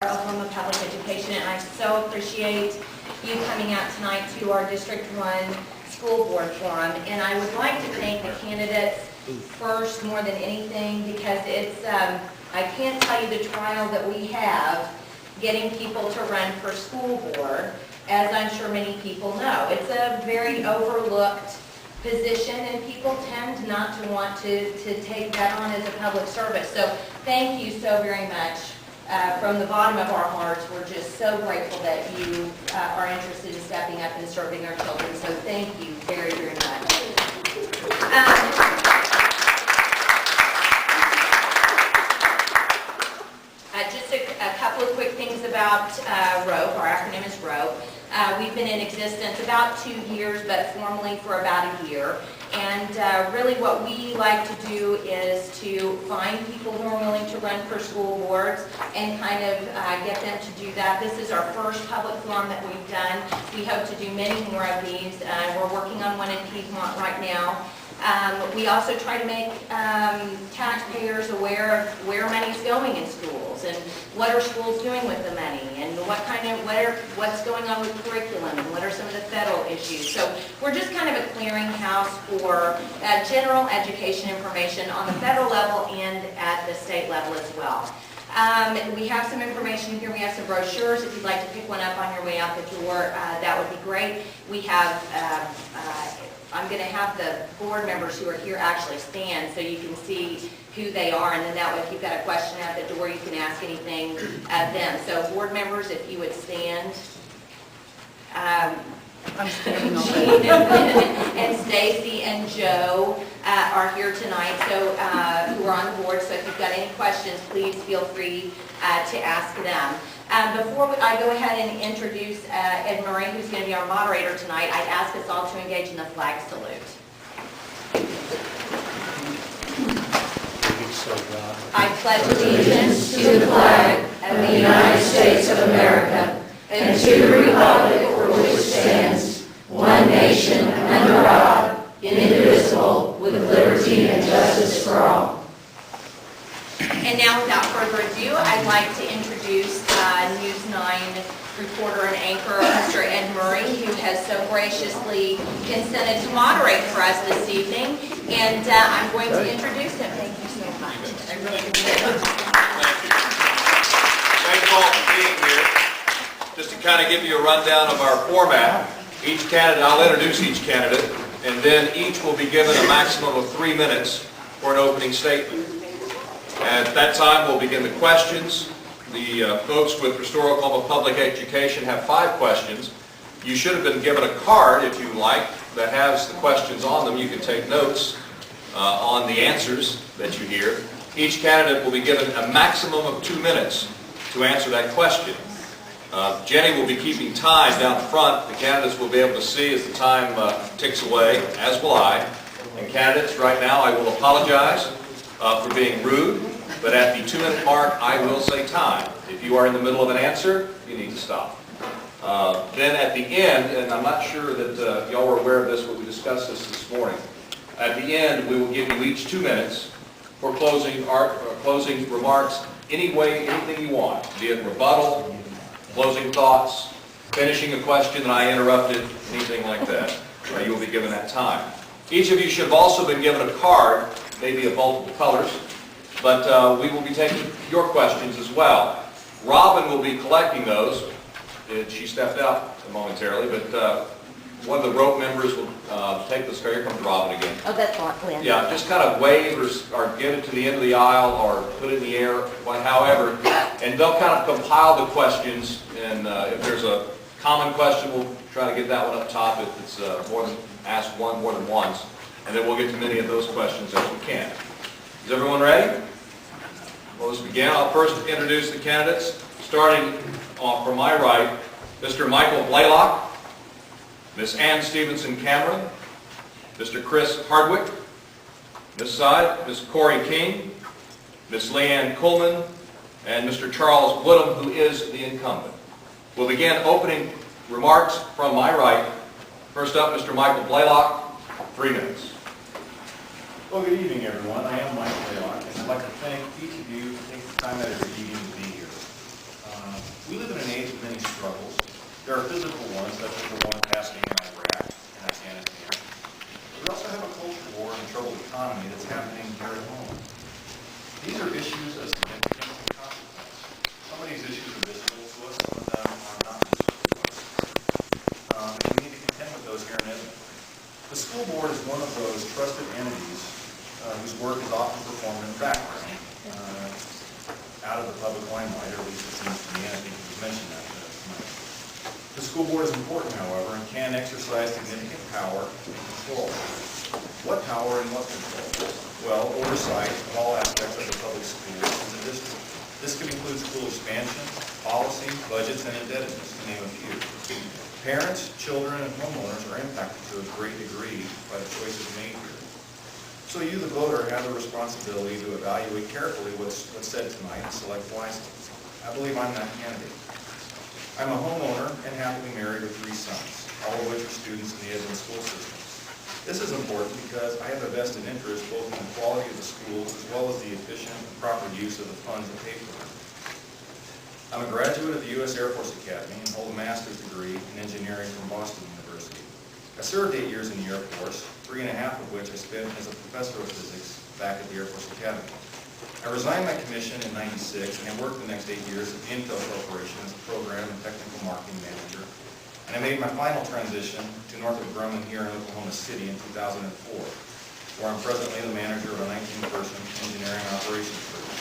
Oklahoma Public Education, and I so appreciate you coming out tonight to our District 1 School Board Forum. And I would like to thank the candidates first more than anything, because it's, I can't tell you the trial that we have getting people to run for school board, as I'm sure many people know. It's a very overlooked position, and people tend not to want to take that on as a public service. So thank you so very much. From the bottom of our hearts, we're just so grateful that you are interested in stepping up and serving our children. So thank you very, very much. Just a couple of quick things about ROPE. Our acronym is ROPE. We've been in existence about 2 years, but formally for about a year. And really what we like to do is to find people who are willing to run for school boards and kind of get them to do that. This is our first public forum that we've done. We hope to do many more of these. We're working on one in Piedmont right now. We also try to make taxpayers aware of where money's going in schools and what are schools doing with the money and what's going on with curriculum and what are some of the federal issues. So we're just kind of a clearinghouse for general education information on the federal level and at the state level as well. We have some information here. We have some brochures. If you'd like to pick one up on your way out the door, that would be great. We have I'm going to have the board members who are here actually stand so you can see who they are, and then that way if you've got a question at the door, you can ask anything of them. So board members, if you would stand. I'm standing on Jean and Stacy and Joe are here tonight, so who are on the board. So if you've got any questions, please feel free to ask them. Before I go ahead and introduce Ed Murray, who's going to be our moderator tonight, I'd ask us all to engage in the flag salute. I pledge allegiance to the flag of the United States of America and to the republic for which it stands, one nation under God, indivisible, with liberty and justice for all. And now, without further ado, I'd like to introduce News 9 reporter and anchor, Mr. Ed Murray, who has so graciously consented to moderate for us this evening. And I'm going to introduce him. Thank you so much. I really appreciate it. Thank you. Thank you all for being here. Just to kind of give you a rundown of our format, each candidate, I'll introduce each candidate, and then each will be given a maximum of 3 minutes for an opening statement. At that time, we'll begin the questions. The folks with Restore Oklahoma Public Education have 5 questions. You should have been given a card, if you like, that has the questions on them. You can take notes on the answers that you hear. Each candidate will be given a maximum of 2 minutes to answer that question. Jenny will be keeping time down front. The candidates will be able to see as the time ticks away, as will I. And candidates, right now, I will apologize for being rude, but at the 2-minute mark, I will say time. If you are in the middle of an answer, you need to stop. Then at the end, and I'm not sure that y'all were aware of this, but we discussed this morning. At the end, we will give you each 2 minutes for closing remarks, anything you want, be it rebuttal, closing thoughts, finishing a question that I interrupted, anything like that. You will be given that time. Each of you should have also been given a card, maybe of multiple colors, but we will be taking your questions as well. Robin will be collecting those. She stepped out momentarily, but one of the ROPE members will take this card. Here comes Robin again. Oh, that's Lynn. Yeah, just kind of wave or give it to the end of the aisle or put it in the air, however, and they'll kind of compile the questions, and if there's a common question, we'll try to get that one up top if it's asked more than once, and then we'll get to many of those questions as we can. Is everyone ready? Well, let's begin. I'll first introduce the candidates, starting from my right, Mr. Michael Blaylock, Miss Ann Stevenson Cameron, Mr. Chris Hardwick, this side, Miss Corey King, Miss Leanne Coleman, and Mr. Charles Woodham, who is the incumbent. We'll begin opening remarks from my right. First up, Mr. Michael Blaylock, 3 minutes. Well, good evening, everyone. I am Mike Blaylock, and I'd like to thank each of you for taking the time out of your evening to be here. We live in an age of many struggles. There are physical ones, such as the one happening in Iraq and Afghanistan. But we also have a cultural war and a troubled economy that's happening here at home. These are issues of significance and consequence. Some of these issues are visible to us, some of them are not visible to us. And we need to contend with those here in Edmond. The school board is one of those trusted entities whose work is often performed in the background, out of the public limelight, or at least it seems to me, and I think it was mentioned that tonight. The school board is important, however, and can exercise significant power and control. What power and what control? Well, oversight of all aspects of the public schools in the district. This could include school expansion, policy, budgets, and indebtedness, to name a few. Parents, children, and homeowners are impacted to a great degree by the choices made here. So you, the voter, have the responsibility to evaluate carefully what's said tonight and select wisely. I believe I'm that candidate. I'm a homeowner and happily married with 3 sons, all of which are students in the Edmond school system. This is important because I have a vested interest both in the quality of the schools as well as the efficient and proper use of the funds that pay for them. I'm a graduate of the U.S. Air Force Academy and hold a master's degree in engineering from Boston University. I served 8 years in the Air Force, 3.5 of which I spent as a professor of physics back at the Air Force Academy. I resigned my commission in '96 and I worked the next 8 years at the Intel Corporation as a program and technical marketing manager. And I made my final transition to Northrop Grumman here in Oklahoma City in 2004, where I'm presently the manager of a 19-person engineering operations group.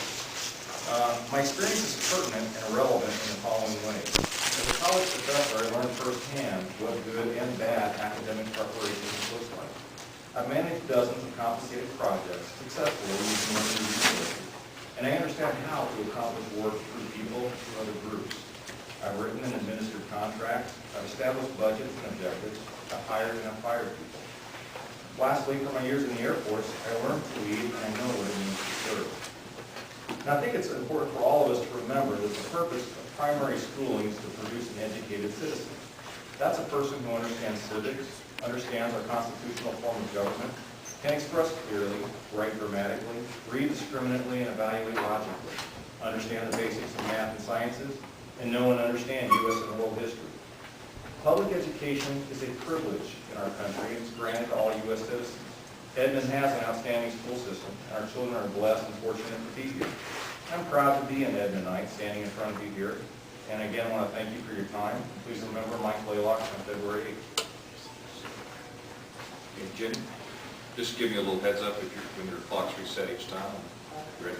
My experience is pertinent and relevant in the following ways. As a college professor, I learned firsthand what good and bad academic preparation looks like. I've managed dozens of complicated projects successfully using limited resources, and I understand how to accomplish work through people and other groups. I've written and administered contracts, I've established budgets and objectives, I've hired and I've fired people. Lastly, for my years in the Air Force, I learned to lead and I know what it means to serve. Now, I think it's important for all of us to remember that the purpose of primary schooling is to produce an educated citizen. That's a person who understands civics, understands our constitutional form of government, can express clearly, write grammatically, read discriminately, and evaluate logically, understand the basics of math and sciences, and know and understand U.S. and world history. Public education is a privilege in our country, and it's granted to all U.S. citizens. Edmond has an outstanding school system, and our children are blessed and fortunate to be here. I'm proud to be an Edmondite standing in front of you here, and again, I want to thank you for your time. Please remember Mike Laylock on February 8th. Okay, Jim, just give me a little heads up if when your clock's reset each time. Ready?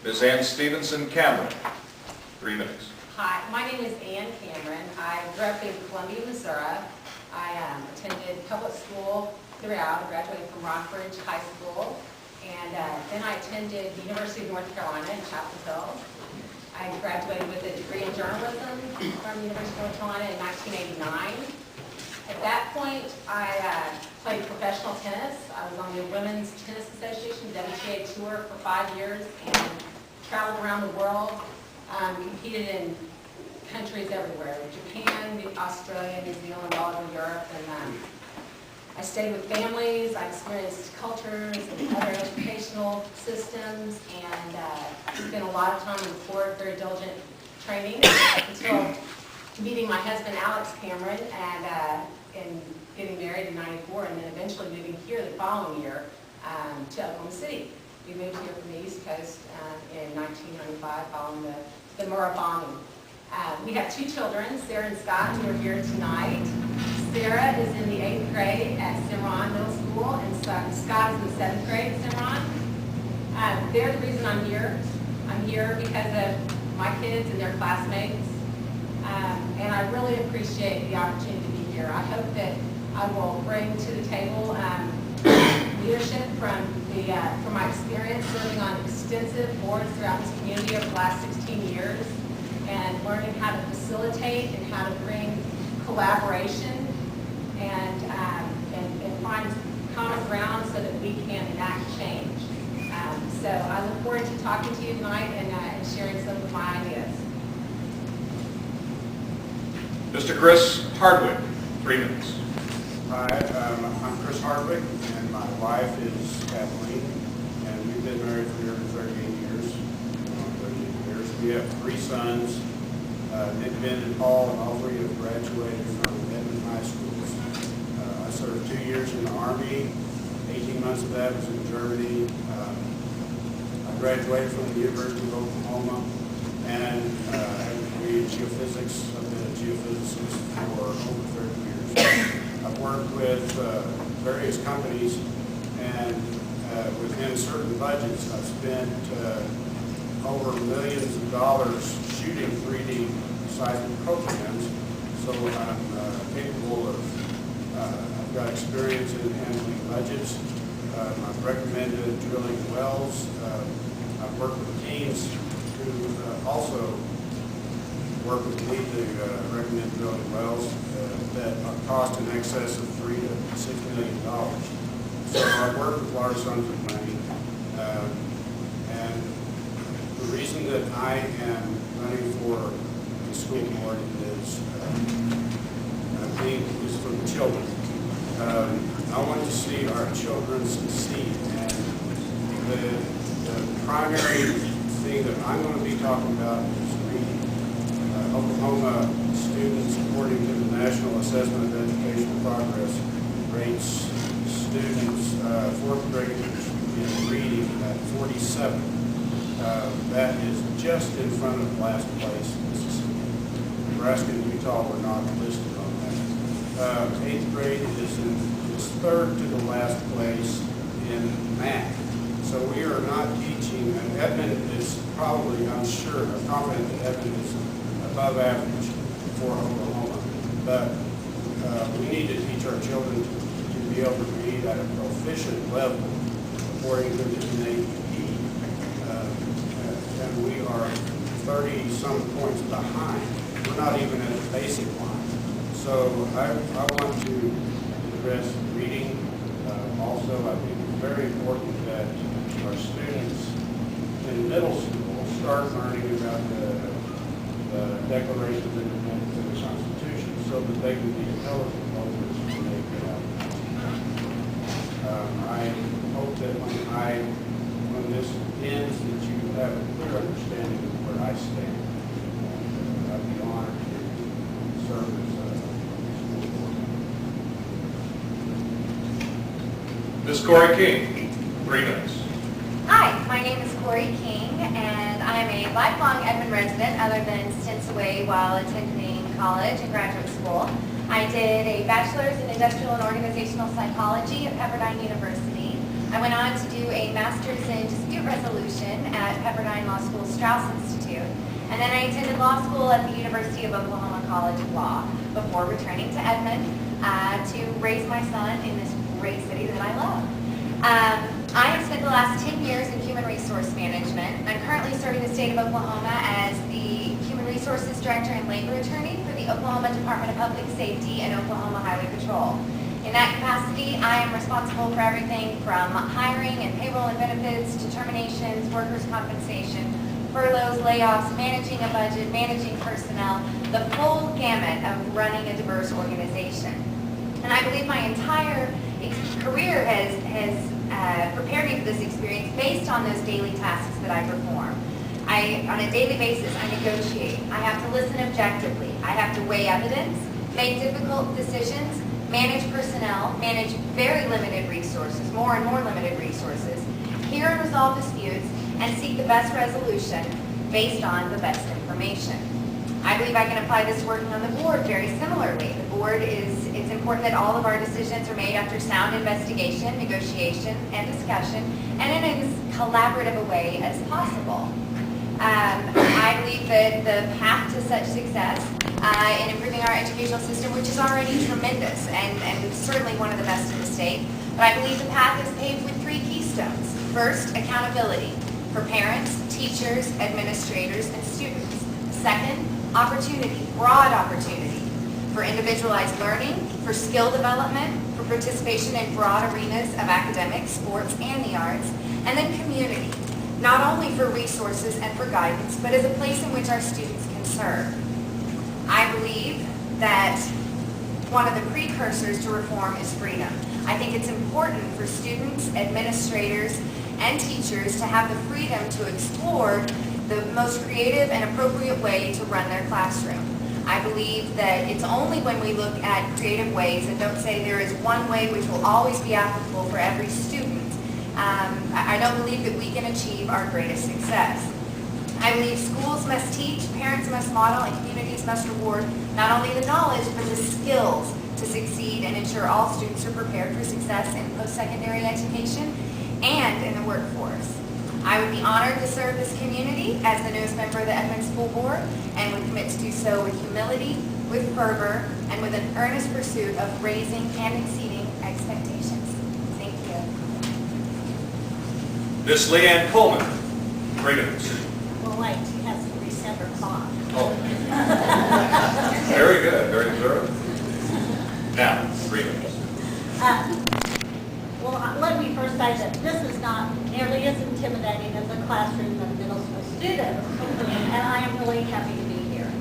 Ms. Ann Stevenson Cameron, 3 minutes. Hi, my name is Ann Cameron. I grew up in Columbia, Missouri. I attended public school throughout. I graduated from Rockbridge High School. And then I attended the University of North Carolina in Chapel Hill. I graduated with a degree in journalism from the University of North Carolina in 1989. At that point, I played professional tennis. I was on the Women's Tennis Association WTA tour for 5 years and traveled around the world, competed in countries everywhere, Japan, Australia, New Zealand, all over Europe. And I stayed with families. I experienced cultures and other educational systems, and spent a lot of time in Florida, very diligent training until meeting my husband, Alex Cameron, and getting married in '94, and then eventually moving here the following year to Oklahoma City. We moved here from the East Coast in 1995 following the Murrah bombing. We have 2 children, Sarah and Scott, who are here tonight. Sarah is in the 8th grade at Cimarron Middle School, and Scott is in the 7th grade at Cimarron. They're the reason I'm here. I'm here because of my kids and their classmates, and I really appreciate the opportunity to be here. I hope that I will bring to the table leadership from my experience serving on extensive boards throughout this community over the last 16 years, and learning how to facilitate and how to bring collaboration and find common ground so that we can enact change. So I look forward to talking to you tonight and sharing some of my ideas. Mr. Chris Hardwick, 3 minutes. Hi, I'm Chris Hardwick, and my wife is Kathleen. We've been married for nearly 38 years. 38 years. We have 3 sons, Nick, Ben, and Paul, and all 3 have graduated from Edmond High Schools. I served 2 years in the Army. 18 months of that was in Germany. I graduated from the University of Oklahoma and have a degree in geophysics. I've been a geophysicist for over 30 years. I've worked with various companies, and within certain budgets, I've spent over millions of dollars shooting 3D seismic programs. So I'm capable of, I've got experience in handling budgets. I've recommended drilling wells. I've worked with teams who also work with me to recommend drilling wells that cost in excess of $3 to $6 million. So I work with large sums of money. And the reason that I am running for the school board is, I think, is for the children. I want to see our children succeed, and the primary thing that I'm going to be talking about is reading. Oklahoma students, according to the National Assessment of Educational Progress, rates students, 4th graders in reading at 47. That is just in front of last place, Mississippi. Nebraska and Utah were not listed on that. 8th grade is 3rd to the last place in math. So we are not teaching, and Edmond is probably, I'm confident that Edmond is above average for Oklahoma. But we need to teach our children to be able to read at a proficient level according to the NAEP. And we are 30-some points behind. We're not even at the basic line. So I want to address reading. Also, I think it's very important that our students in middle school start learning about the Declaration of Independence and the Constitution so that they can be intelligent voters when they get out. I hope that when this ends, that you have a clear understanding of where I stand. I'd be honored to serve as a school board member. Ms. Corey King, 3 minutes. Hi, my name is Corey King, and I'm a lifelong Edmond resident other than stints away while attending college and graduate school. I did a bachelor's in industrial and organizational psychology at Pepperdine University. I went on to do a master's in dispute resolution at Pepperdine Law School Strauss Institute. And then I attended law school at the University of Oklahoma College of Law before returning to Edmond to raise my son in this great city that I love. I have spent the last 10 years in human resource management. I'm currently serving the state of Oklahoma as the Human Resources Director and Labor Attorney for the Oklahoma Department of Public Safety and Oklahoma Highway Patrol. In that capacity, I am responsible for everything from hiring and payroll and benefits to terminations, workers' compensation, furloughs, layoffs, managing a budget, managing personnel, the full gamut of running a diverse organization. And I believe my entire career has prepared me for this experience based on those daily tasks that I perform. On a daily basis, I negotiate. I have to listen objectively. I have to weigh evidence, make difficult decisions, manage personnel, manage very limited resources, more and more limited resources, hear and resolve disputes, and seek the best resolution based on the best information. I believe I can apply this working on the board very similarly. The board it's important that all of our decisions are made after sound investigation, negotiation, and discussion, and in as collaborative a way as possible. I believe that the path to such success in improving our educational system, which is already tremendous and certainly one of the best in the state, but I believe the path is paved with 3 keystones. First, accountability for parents, teachers, administrators, and students. Second, opportunity, broad opportunity for individualized learning, for skill development, for participation in broad arenas of academics, sports, and the arts, and then community, not only for resources and for guidance, but as a place in which our students can serve. I believe that one of the precursors to reform is freedom. I think it's important for students, administrators, and teachers to have the freedom to explore the most creative and appropriate way to run their classroom. I believe that it's only when we look at creative ways and don't say there is one way which will always be applicable for every student, I don't believe that we can achieve our greatest success. I believe schools must teach, parents must model, and communities must reward not only the knowledge, but the skills to succeed and ensure all students are prepared for success in post-secondary education and in the workforce. I would be honored to serve this community as the newest member of the Edmond School Board and would commit to do so with humility, with fervor, and with an earnest pursuit of raising and exceeding expectations. Thank you. Miss Leanne Coleman, 3 minutes. Well, wait, she has to reset her clock. Oh. Very good, very thorough. Now, 3 minutes. Well, let me first say that this is not nearly as intimidating as a classroom of middle school students, and I am really happy to be here.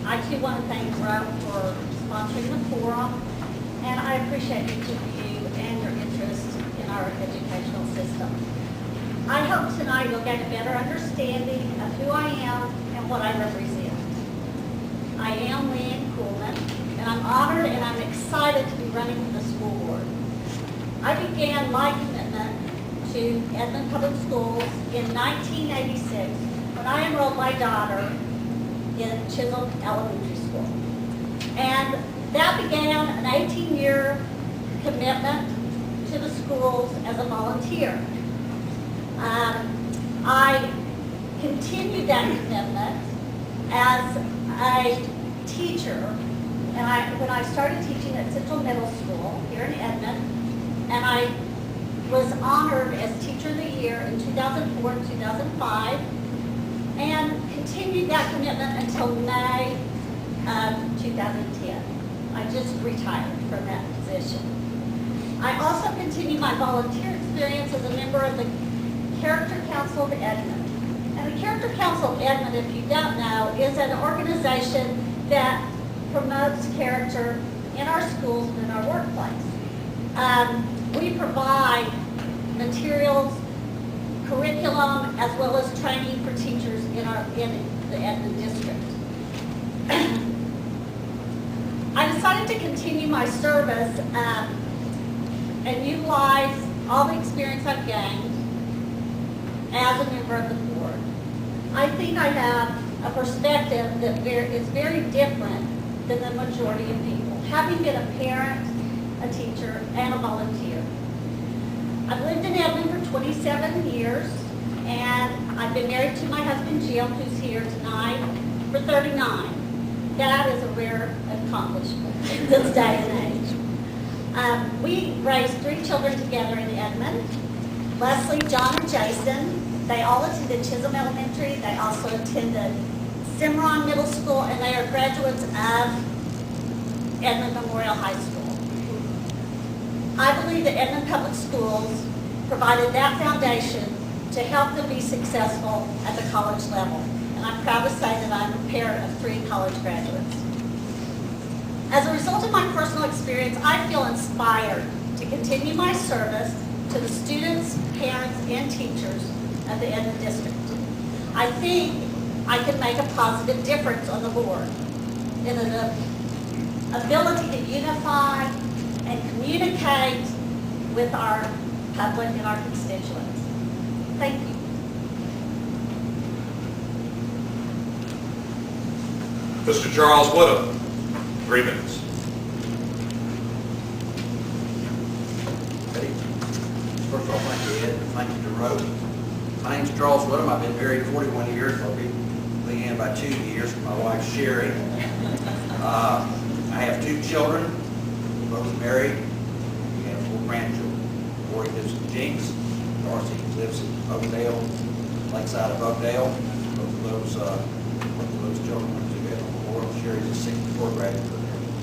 I too want to thank Roe for sponsoring the forum, and I appreciate each of you and your interest in our educational system. I hope tonight you'll get a better understanding of who I am and what I represent. I am Leanne Coleman, and I'm honored and I'm excited to be running for the school board. I began my commitment to Edmond Public Schools in 1986 when I enrolled my daughter in Chisholm Elementary School. And that began an 18-year commitment to the schools as a volunteer. I continued that commitment as a teacher, and when I started teaching at Central Middle School here in Edmond, and I was honored as Teacher of the Year in 2004 and 2005, and continued that commitment until May of 2010. I just retired from that position. I also continued my volunteer experience as a member of the Character Council of Edmond. And the Character Council of Edmond, if you don't know, is an organization that promotes character in our schools and in our workplace. We provide materials, curriculum, as well as training for teachers in the Edmond district. I decided to continue my service and utilize all the experience I've gained as a member of the board. I think I have a perspective that is very different than the majority of people, having been a parent, a teacher, and a volunteer. I've lived in Edmond for 27 years, and I've been married to my husband Jim, who's here tonight, for 39. That is a rare accomplishment in this day and age. We raised 3 children together in Edmond: Leslie, John, and Jason. They all attended Chisholm Elementary. They also attended Cimarron Middle School, and they are graduates of Edmond Memorial High School. I believe that Edmond Public Schools provided that foundation to help them be successful at the college level. And I'm proud to say that I'm a parent of 3 college graduates. As a result of my personal experience, I feel inspired to continue my service to the students, parents, and teachers of the Edmond District. I think I can make a positive difference on the board in the ability to unify and communicate with our public and our constituents. Thank you. Mr. Charles Woodham, 3 minutes. First of all, thank you, Ed, and thank you to Roe. My name's Charles Woodham. I've been married 41 years. I'll be Leanne by 2 years. My wife, Sherry. I have 2 children, both married. We have 4 grandchildren. Corey lives in Jinx. Darcy lives in Oakdale, lakeside of Oakdale. Both of those children went to Edmond Memorial. Sherry's a 64 graduate of Edmond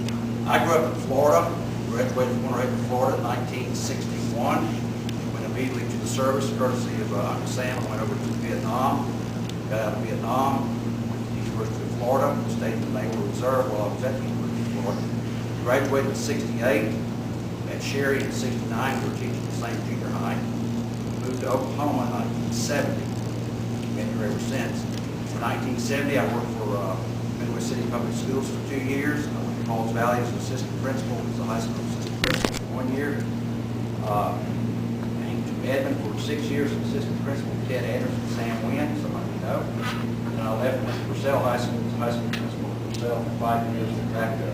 Memorial. I grew up in Florida. Graduated from Edmond, Florida in 1961. Went immediately to the service, courtesy of Uncle Sam. I went over to Vietnam. Got out of Vietnam. Went to the University of Florida. Stayed in the Naval Reserve while I was at the University of Florida. Graduated in 68. Met Sherry in 69. We were teaching the same junior high. Moved moved to Oklahoma in 1970. Been here ever since. In 1970, I worked for Midwest City Public Schools for 2 years. I went to Falls Valley as an assistant principal, as a high school assistant principal for 1 year. Came to Edmond for 6 years as assistant principal, Ted Anderson, Sam Wynn, somebody you know. And I left and went to Purcell High School as a high school principal at Purcell for 5 years. Went back to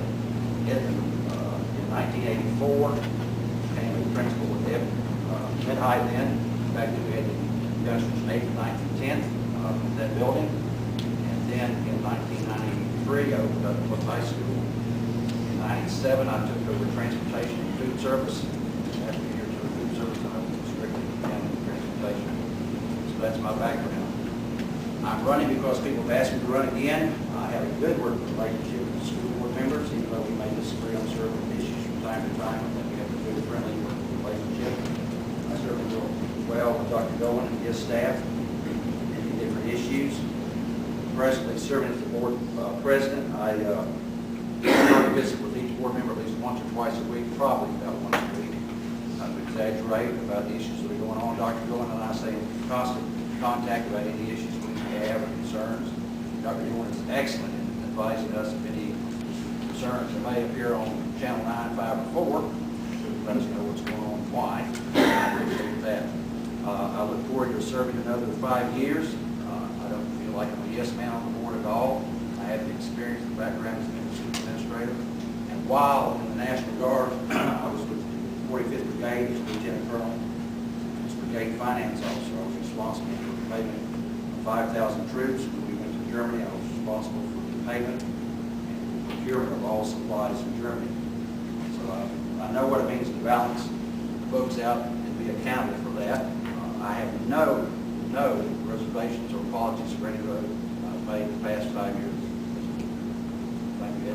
Edmond in 1984. Became a principal with Edmond Mid-High then. Back to Edmond Youngsters 8th, 9th, and 10th that building. And then in 1993, I opened up Plymouth High School. In 97, I took over transportation and food service. After a year to the food service, I was strictly down in transportation. So that's my background. I'm running because people have asked me to run again. I have a good working relationship with the school board members, even though we may disagree on certain issues from time to time. I think we have a good, friendly working relationship. I certainly work well with Dr. Golan and his staff in different issues. Presently serving as the board president, I visit with each board member at least once or twice a week, probably about once a week. Not to exaggerate about the issues that are going on. Dr. Golan and I stay in constant contact about any issues we have or concerns. Dr. Golan is excellent in advising us of any concerns that may appear on Channel 9, 5, or 4. So let us know what's going on and why. I appreciate that. I look forward to serving another 5 years. I don't feel like I'm a yes man on the board at all. I have the experience and background as a school administrator. And while in the National Guard, I was with the 45th Brigade as Lieutenant Colonel, as Brigade Finance Officer. I was responsible for the payment of 5,000 troops. When we went to Germany, I was responsible for the payment and procurement of all supplies in Germany. So I know what it means to balance the books out and be accountable for that. I have no reservations or apologies for any of